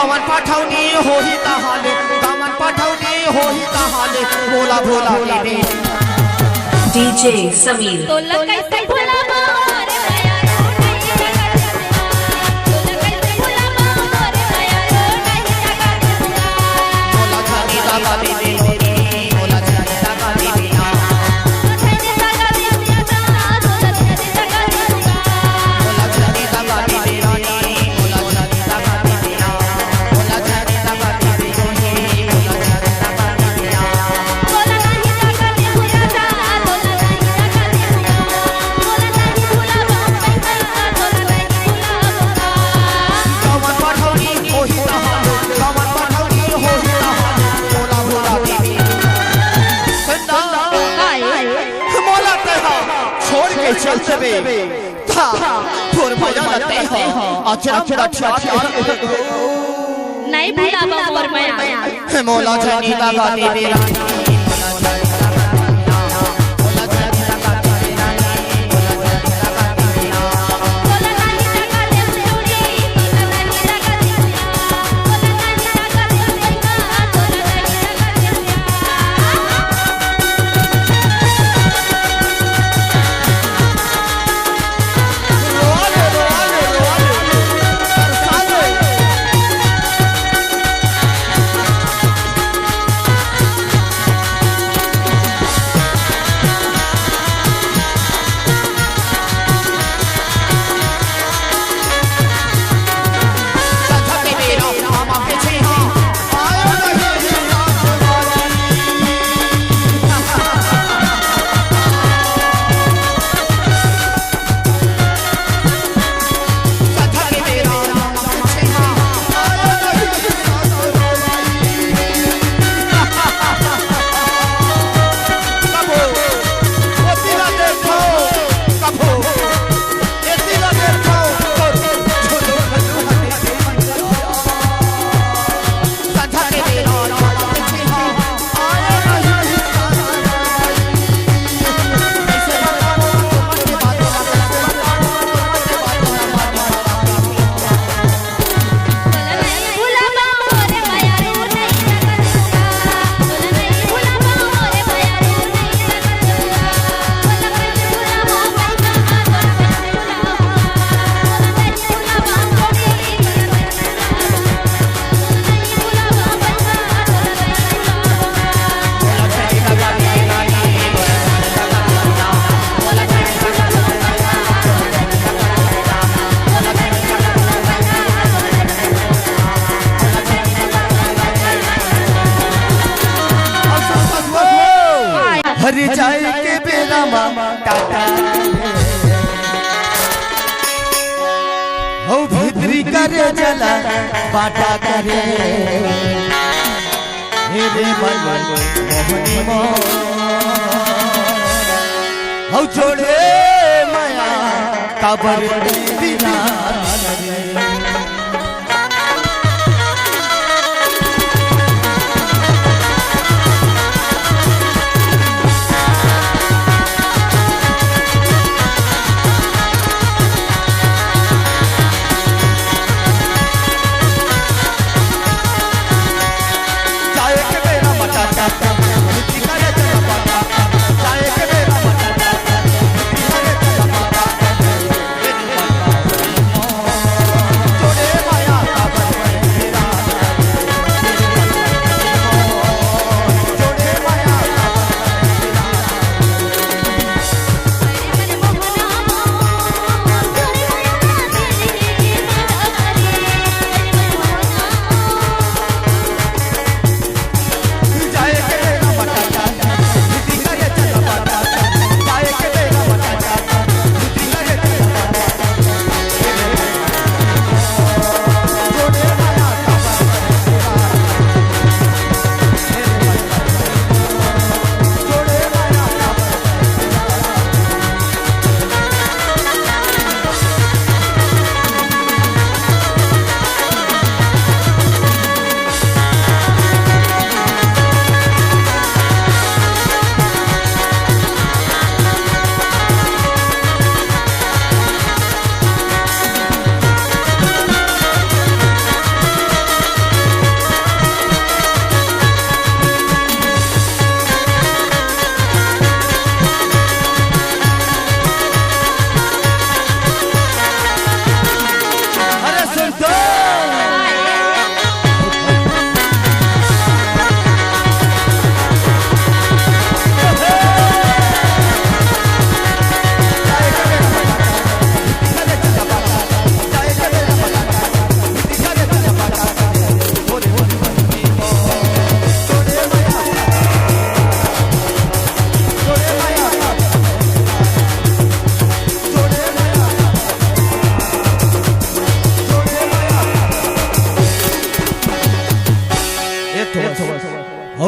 गावन पाठवनी होही ताहाले गावन पाठवनी होही ताहाले भोला भोला दीदी डीजे समीर तो कैसे भुला मोरे माया रो नहीं जगा तो कैसे भुला मोरे माया रो नहीं जगा भोला जानी दादा दीदी भोला जानी दादा दीदी चल चबे था थोर मजा लगते हो अचरम रक्षा नहीं भुला मोर माया मोला जानी दादा दीदी हर जाए के बेरा मामा टाटा हो भीतरी करे जला बाटा करे मेरे मन मोहनी मो हो छोड़े माया काबर दीना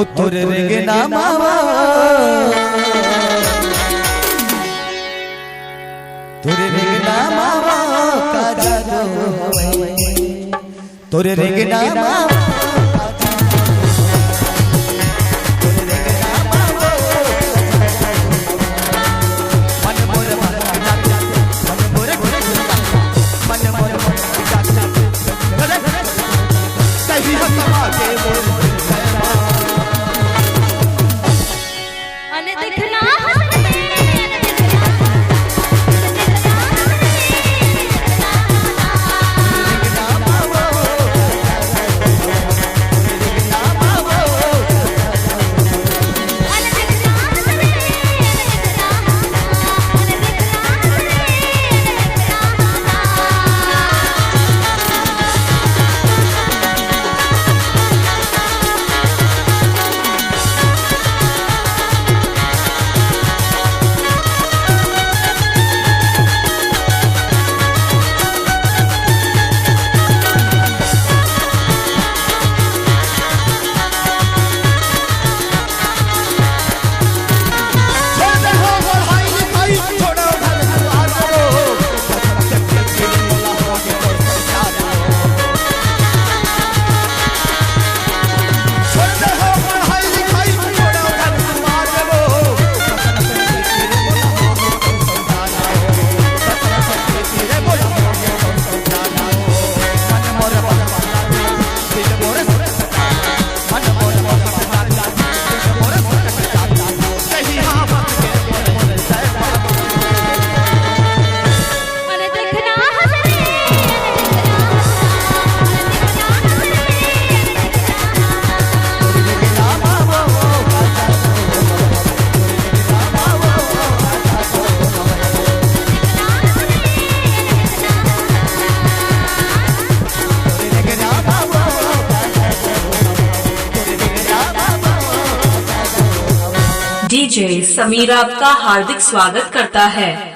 हो तोरे रेंगना मावा तोरे रेंगना मावा का जादू तोरे रेंगना मावा અને देखना हंसने डीजे समीर आपका हार्दिक स्वागत करता है।